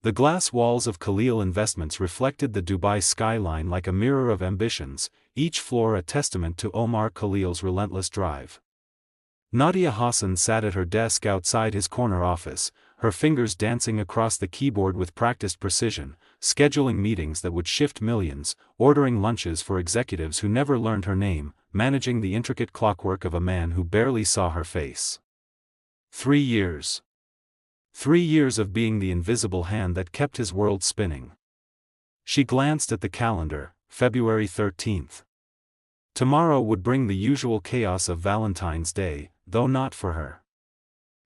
The glass walls of Khalil Investments reflected the Dubai skyline like a mirror of ambitions, each floor a testament to Omar Khalil's relentless drive. Nadia Hassan sat at her desk outside his corner office, her fingers dancing across the keyboard with practiced precision, scheduling meetings that would shift millions, ordering lunches for executives who never learned her name, managing the intricate clockwork of a man who barely saw her face. 3 years. 3 years of being the invisible hand that kept his world spinning. She glanced at the calendar, February 13th. Tomorrow would bring the usual chaos of Valentine's Day, though not for her.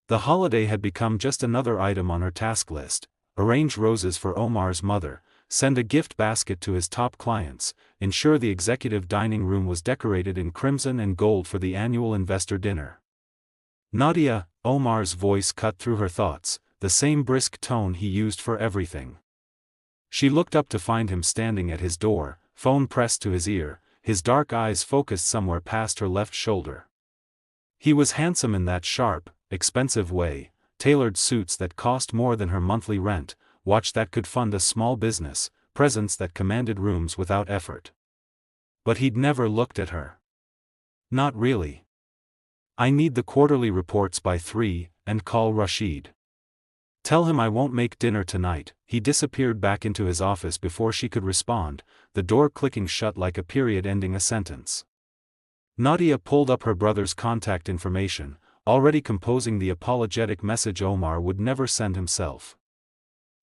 The holiday had become just another item on her task list: arrange roses for Omar's mother, send a gift basket to his top clients, ensure the executive dining room was decorated in crimson and gold for the annual investor dinner. Nadia, Omar's voice cut through her thoughts, the same brisk tone he used for everything. She looked up to find him standing at his door, phone pressed to his ear, his dark eyes focused somewhere past her left shoulder. He was handsome in that sharp, expensive way, tailored suits that cost more than her monthly rent, watch that could fund a small business, presence that commanded rooms without effort. But he'd never looked at her. Not really. I need the quarterly reports by 3, and call Rashid. Tell him I won't make dinner tonight. He disappeared back into his office before she could respond, the door clicking shut like a period ending a sentence. Nadia pulled up her brother's contact information, already composing the apologetic message Omar would never send himself.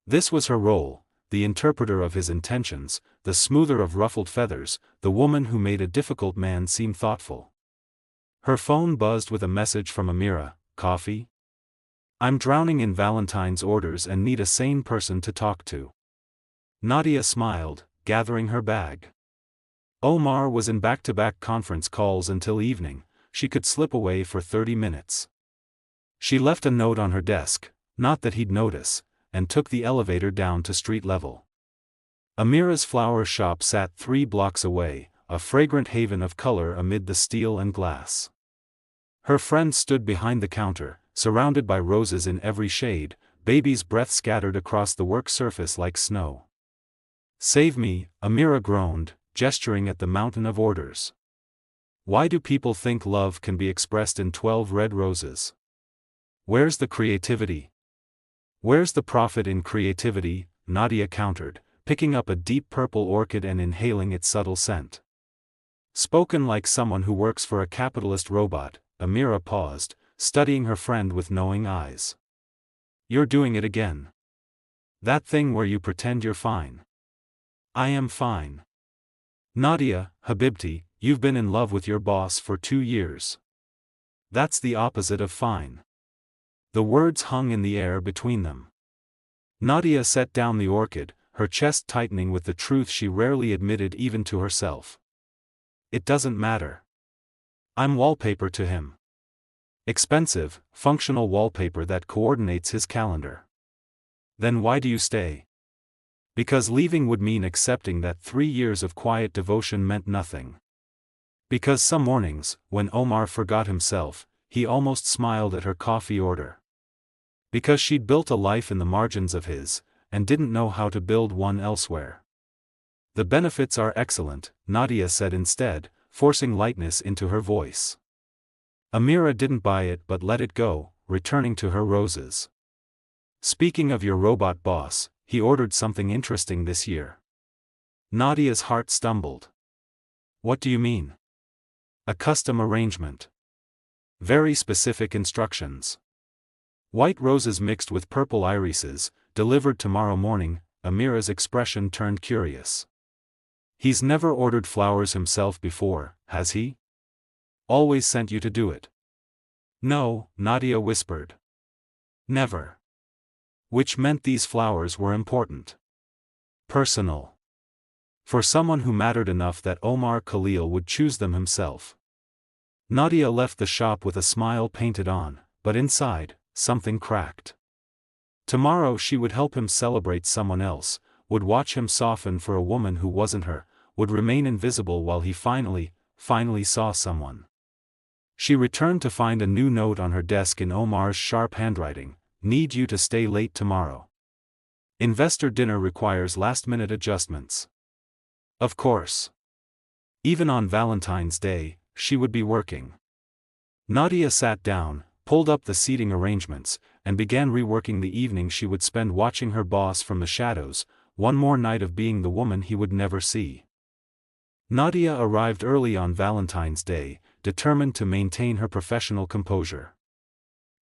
This was her role, the interpreter of his intentions, the smoother of ruffled feathers, the woman who made a difficult man seem thoughtful. Her phone buzzed with a message from Amira: "Coffee? I'm drowning in Valentine's orders and need a sane person to talk to." Nadia smiled, gathering her bag. Omar was in back-to-back conference calls until evening. She could slip away for 30 minutes. She left a note on her desk, not that he'd notice, and took the elevator down to street level. Amira's flower shop sat 3 blocks away, a fragrant haven of color amid the steel and glass. Her friend stood behind the counter, surrounded by roses in every shade, baby's breath scattered across the work surface like snow. "Save me," Amira groaned, gesturing at the mountain of orders. "Why do people think love can be expressed in 12 red roses? Where's the creativity? Where's the profit in creativity?" Nadia countered, picking up a deep purple orchid and inhaling its subtle scent. Spoken like someone who works for a capitalist robot, Amira paused, studying her friend with knowing eyes. "You're doing it again. That thing where you pretend you're fine." "I am fine." "Nadia, Habibti, you've been in love with your boss for 2 years. That's the opposite of fine." The words hung in the air between them. Nadia set down the orchid, her chest tightening with the truth she rarely admitted even to herself. "It doesn't matter. I'm wallpaper to him. Expensive, functional wallpaper that coordinates his calendar." "Then why do you stay?" "Because leaving would mean accepting that 3 years of quiet devotion meant nothing. Because some mornings, when Omar forgot himself, he almost smiled at her coffee order. Because she'd built a life in the margins of his, and didn't know how to build one elsewhere." "The benefits are excellent," Nadia said instead, forcing lightness into her voice. Amira didn't buy it but let it go, returning to her roses. "Speaking of your robot boss, he ordered something interesting this year." Nadia's heart stumbled. "What do you mean?" "A custom arrangement. Very specific instructions. White roses mixed with purple irises, delivered tomorrow morning." Amira's expression turned curious. "He's never ordered flowers himself before, has he? Always sent you to do it?" "No," Nadia whispered. "Never." Which meant these flowers were important. Personal. For someone who mattered enough that Omar Khalil would choose them himself. Nadia left the shop with a smile painted on, but inside, something cracked. Tomorrow she would help him celebrate someone else, would watch him soften for a woman who wasn't her, would remain invisible while he finally saw someone. She returned to find a new note on her desk in Omar's sharp handwriting: "Need you to stay late tomorrow." Investor dinner requires last-minute adjustments. Of course. Even on Valentine's Day, she would be working. Nadia sat down, pulled up the seating arrangements, and began reworking the evening she would spend watching her boss from the shadows, one more night of being the woman he would never see. Nadia arrived early on Valentine's Day, determined to maintain her professional composure.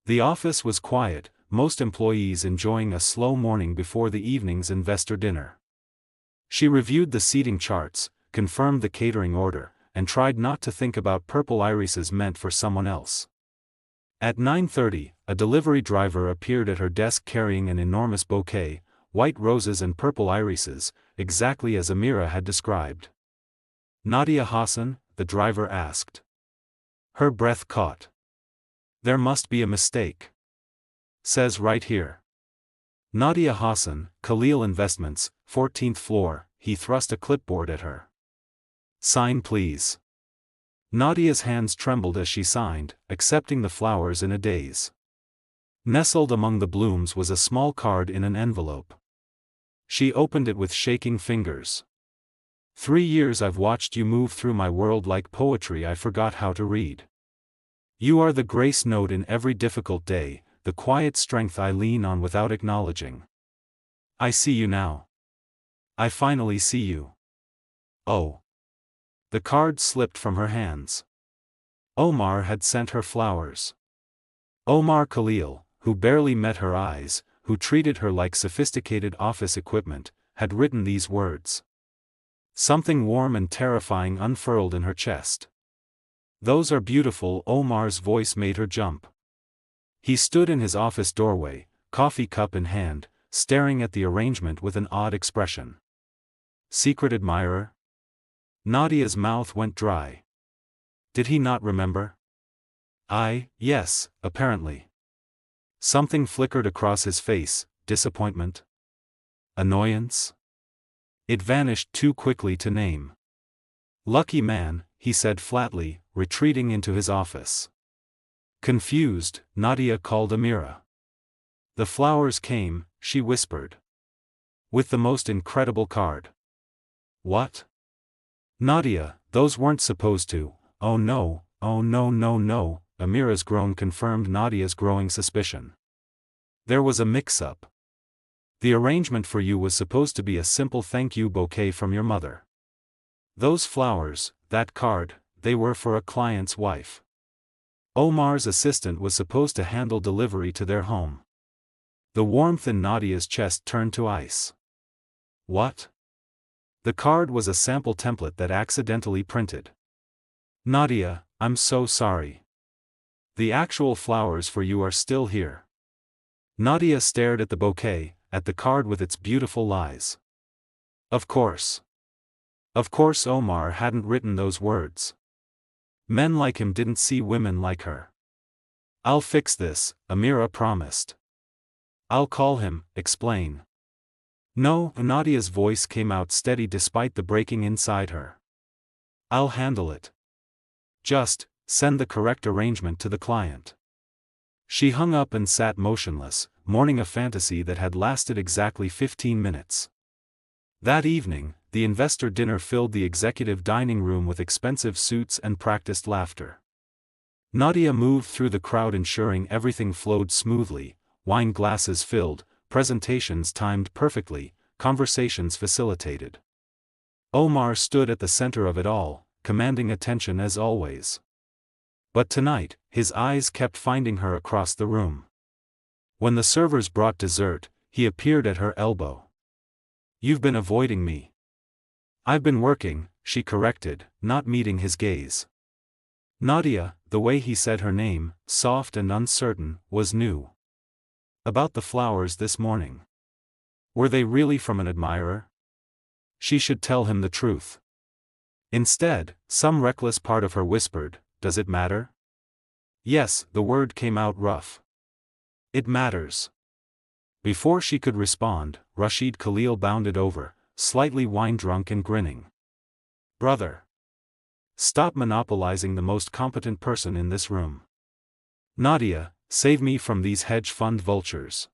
The office was quiet, most employees enjoying a slow morning before the evening's investor dinner. She reviewed the seating charts, confirmed the catering order, and tried not to think about purple irises meant for someone else. At 9:30, a delivery driver appeared at her desk carrying an enormous bouquet, white roses and purple irises, exactly as Amira had described. "Nadia Hassan?" the driver asked. Her breath caught. "There must be a mistake. Says right here. Nadia Hassan, Khalil Investments, 14th floor." He thrust a clipboard at her. "Sign please." Nadia's hands trembled as she signed, accepting the flowers in a daze. Nestled among the blooms was a small card in an envelope. She opened it with shaking fingers. "3 years I've watched you move through my world like poetry I forgot how to read. You are the grace note in every difficult day, the quiet strength I lean on without acknowledging. I see you now. I finally see you. Oh." The card slipped from her hands. Omar had sent her flowers. Omar Khalil, who barely met her eyes, who treated her like sophisticated office equipment, had written these words. Something warm and terrifying unfurled in her chest. "Those are beautiful." Omar's voice made her jump. He stood in his office doorway, coffee cup in hand, staring at the arrangement with an odd expression. Secret admirer? Nadia's mouth went dry. Did he not remember? Yes, apparently. Something flickered across his face, disappointment? Annoyance? It vanished too quickly to name. "Lucky man," he said flatly, retreating into his office. Confused, Nadia called Amira. "The flowers came," she whispered. "With the most incredible card." "What?" "Nadia, those weren't supposed to." "Oh no, no. Amira's groan confirmed Nadia's growing suspicion. "There was a mix-up. The arrangement for you was supposed to be a simple thank you bouquet from your mother. Those flowers, that card, they were for a client's wife. Omar's assistant was supposed to handle delivery to their home." The warmth in Nadia's chest turned to ice. "What?" The card was a sample template that accidentally printed. "Nadia, I'm so sorry. The actual flowers for you are still here." Nadia stared at the bouquet, at the card with its beautiful lies. Of course. Of course Omar hadn't written those words. Men like him didn't see women like her. "I'll fix this," Amira promised. "I'll call him, explain." "No," Nadia's voice came out steady despite the breaking inside her. "I'll handle it. Just, send the correct arrangement to the client." She hung up and sat motionless, mourning a fantasy that had lasted exactly 15 minutes. That evening, the investor dinner filled the executive dining room with expensive suits and practiced laughter. Nadia moved through the crowd ensuring everything flowed smoothly, wine glasses filled, presentations timed perfectly, conversations facilitated. Omar stood at the center of it all, commanding attention as always. But tonight, his eyes kept finding her across the room. When the servers brought dessert, he appeared at her elbow. "You've been avoiding me." "I've been working," she corrected, not meeting his gaze. Nadia, the way he said her name, soft and uncertain, was new. "About the flowers this morning. Were they really from an admirer?" She should tell him the truth. Instead, some reckless part of her whispered, "Does it matter?" Yes, the word came out rough. "It matters." Before she could respond, Rashid Khalil bounded over, slightly wine-drunk and grinning. "Brother! Stop monopolizing the most competent person in this room. Nadia, save me from these hedge fund vultures."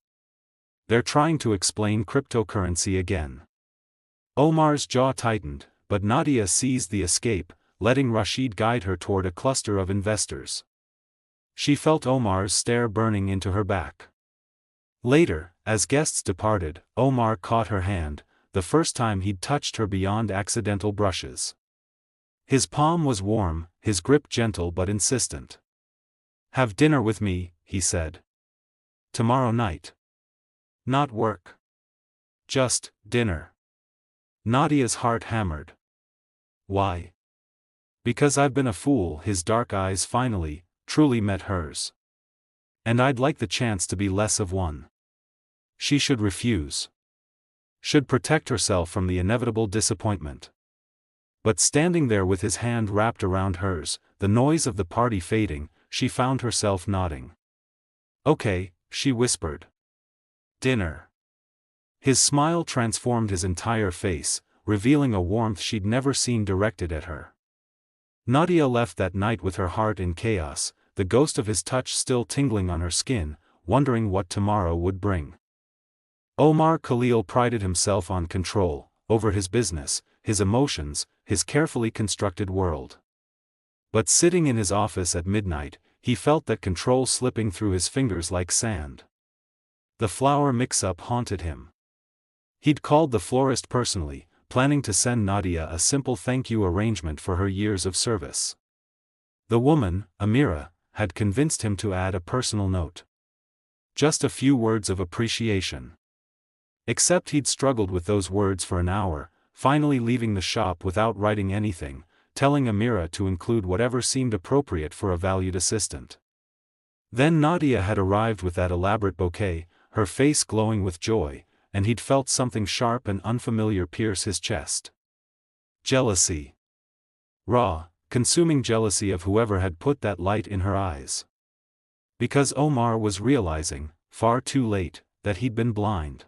They're trying to explain cryptocurrency again. Omar's jaw tightened, but Nadia seized the escape, letting Rashid guide her toward a cluster of investors. She felt Omar's stare burning into her back. Later, as guests departed, Omar caught her hand, the first time he'd touched her beyond accidental brushes. His palm was warm, his grip gentle but insistent. "Have dinner with me," he said. "Tomorrow night. Not work. Just dinner." Nadia's heart hammered. "Why?" "Because I've been a fool." His dark eyes finally, truly met hers. "And I'd like the chance to be less of one." She should refuse. Should protect herself from the inevitable disappointment. But standing there with his hand wrapped around hers, the noise of the party fading, she found herself nodding. "Okay," she whispered. "Dinner." His smile transformed his entire face, revealing a warmth she'd never seen directed at her. Nadia left that night with her heart in chaos, the ghost of his touch still tingling on her skin, wondering what tomorrow would bring. Omar Khalil prided himself on control, over his business, his emotions, his carefully constructed world. But sitting in his office at midnight, he felt that control slipping through his fingers like sand. The flower mix-up haunted him. He'd called the florist personally, planning to send Nadia a simple thank you arrangement for her years of service. The woman, Amira, had convinced him to add a personal note. Just a few words of appreciation. Except he'd struggled with those words for an hour, finally leaving the shop without writing anything, telling Amira to include whatever seemed appropriate for a valued assistant. Then Nadia had arrived with that elaborate bouquet, her face glowing with joy, and he'd felt something sharp and unfamiliar pierce his chest. Jealousy. Raw, consuming jealousy of whoever had put that light in her eyes. Because Omar was realizing, far too late, that he'd been blind.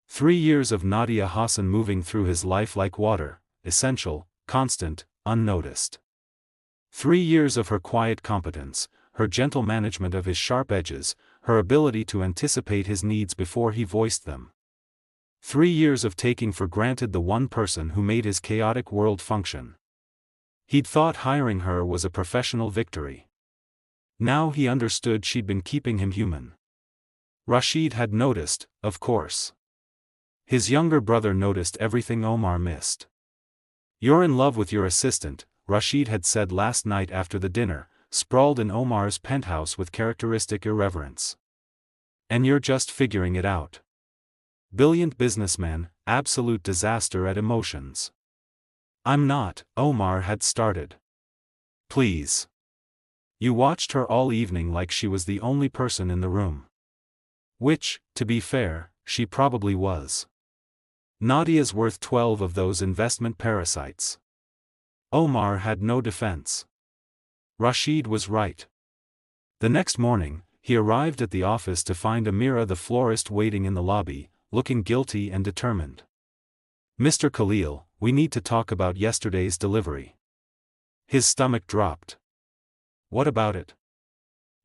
3 years of Nadia Hassan moving through his life like water, essential, constant, unnoticed. 3 years of her quiet competence, her gentle management of his sharp edges, her ability to anticipate his needs before he voiced them. 3 years of taking for granted the one person who made his chaotic world function. He'd thought hiring her was a professional victory. Now he understood she'd been keeping him human. Rashid had noticed, of course. His younger brother noticed everything Omar missed. "You're in love with your assistant," Rashid had said last night after the dinner, sprawled in Omar's penthouse with characteristic irreverence. "And you're just figuring it out." Brilliant businessman, absolute disaster at emotions. "I'm not," Omar had started. "Please." "You watched her all evening like she was the only person in the room." Which, to be fair, she probably was. Nadia's worth 12 of those investment parasites. Omar had no defense. Rashid was right. The next morning, he arrived at the office to find Amira the florist waiting in the lobby, looking guilty and determined. "Mr. Khalil, we need to talk about yesterday's delivery." His stomach dropped. "What about it?"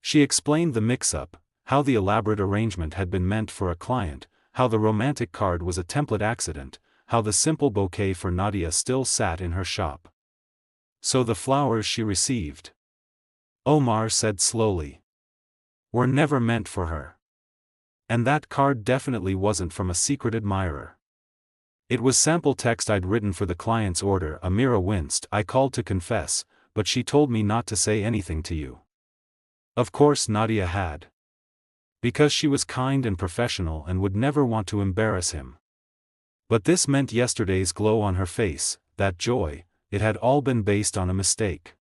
She explained the mix-up, how the elaborate arrangement had been meant for a client, how the romantic card was a template accident, how the simple bouquet for Nadia still sat in her shop. "So the flowers she received," Omar said slowly, "were never meant for her. And that card definitely wasn't from a secret admirer. It was sample text I'd written for the client's order." Amira winced. "I called to confess, but she told me not to say anything to you." Of course Nadia had. Because she was kind and professional and would never want to embarrass him. But this meant yesterday's glow on her face, that joy, it had all been based on a mistake.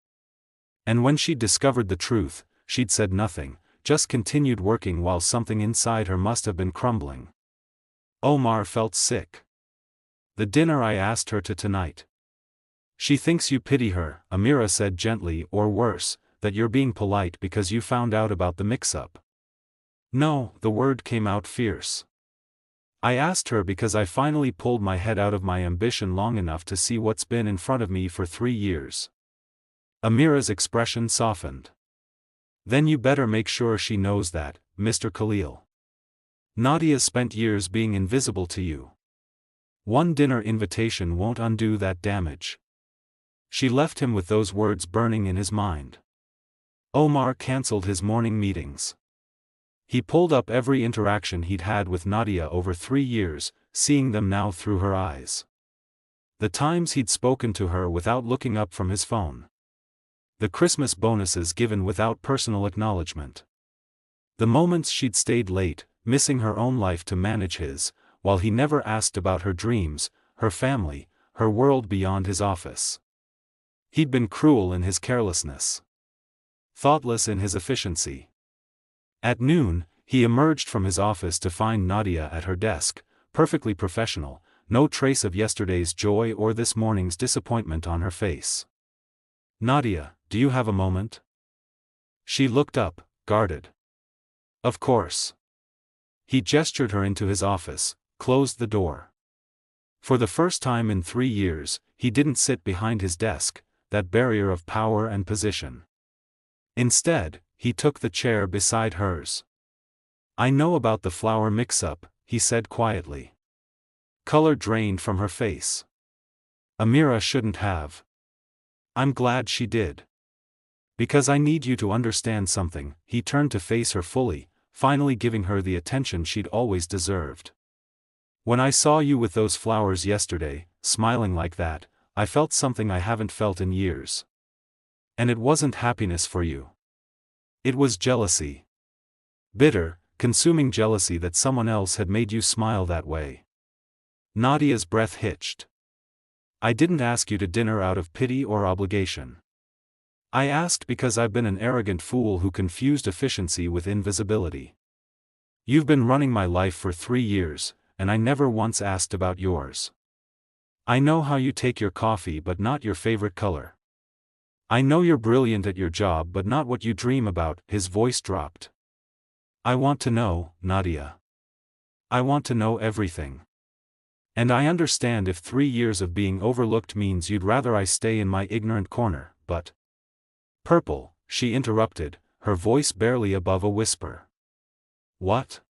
And when she'd discovered the truth, she'd said nothing, just continued working while something inside her must have been crumbling. Omar felt sick. "The dinner I asked her to tonight. She thinks you pity her," Amira said gently, "or worse, that you're being polite because you found out about the mix-up." "No," the word came out fierce. "I asked her because I finally pulled my head out of my ambition long enough to see what's been in front of me for 3 years. Amira's expression softened. "Then you better make sure she knows that, Mr. Khalil." Nadia spent years being invisible to you. One dinner invitation won't undo that damage. She left him with those words burning in his mind. Omar cancelled his morning meetings. He pulled up every interaction he'd had with Nadia over 3 years, seeing them now through her eyes. The times he'd spoken to her without looking up from his phone. The Christmas bonuses given without personal acknowledgement. The moments she'd stayed late, missing her own life to manage his, while he never asked about her dreams, her family, her world beyond his office. He'd been cruel in his carelessness. Thoughtless in his efficiency. At noon, he emerged from his office to find Nadia at her desk, perfectly professional, no trace of yesterday's joy or this morning's disappointment on her face. "Nadia, do you have a moment?" She looked up, guarded. "Of course." He gestured her into his office, closed the door. For the first time in 3 years, he didn't sit behind his desk, that barrier of power and position. Instead, he took the chair beside hers. "I know about the flower mix-up," he said quietly. Color drained from her face. "Amira shouldn't have. I'm glad she did. Because I need you to understand something." He turned to face her fully, finally giving her the attention she'd always deserved. "When I saw you with those flowers yesterday, smiling like that, I felt something I haven't felt in years. And it wasn't happiness for you. It was jealousy. Bitter, consuming jealousy that someone else had made you smile that way." Nadia's breath hitched. "I didn't ask you to dinner out of pity or obligation. I asked because I've been an arrogant fool who confused efficiency with invisibility. You've been running my life for 3 years, and I never once asked about yours. I know how you take your coffee but not your favorite color. I know you're brilliant at your job but not what you dream about." His voice dropped. "I want to know, Nadia. I want to know everything. And I understand if 3 years of being overlooked means you'd rather I stay in my ignorant corner, but—" "Purple," she interrupted, her voice barely above a whisper. "What?"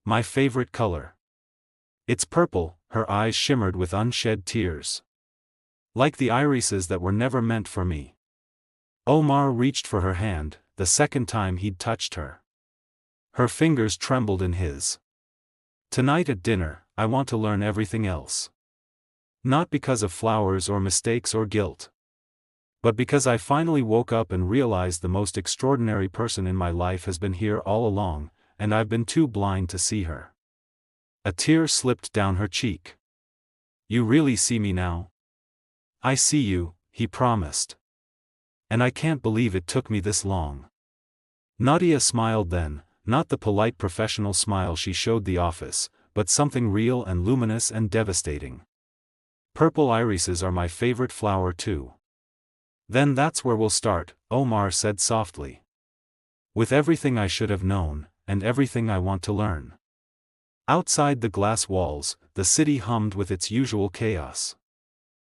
"My favorite color. It's purple." Her eyes shimmered with unshed tears. "Like the irises that were never meant for me." Omar reached for her hand, the second time he'd touched her. Her fingers trembled in his. "Tonight at dinner, I want to learn everything else. Not because of flowers or mistakes or guilt. But because I finally woke up and realized the most extraordinary person in my life has been here all along, and I've been too blind to see her." A tear slipped down her cheek. "You really see me now?" "I see you," he promised. "And I can't believe it took me this long." Nadia smiled then, not the polite professional smile she showed the office, but something real and luminous and devastating. "Purple irises are my favorite flower too." "Then that's where we'll start," Omar said softly. "With everything I should have known, and everything I want to learn." Outside the glass walls, the city hummed with its usual chaos.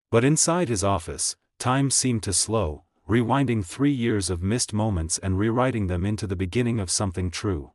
But inside his office, time seemed to slow, rewinding 3 years of missed moments and rewriting them into the beginning of something true.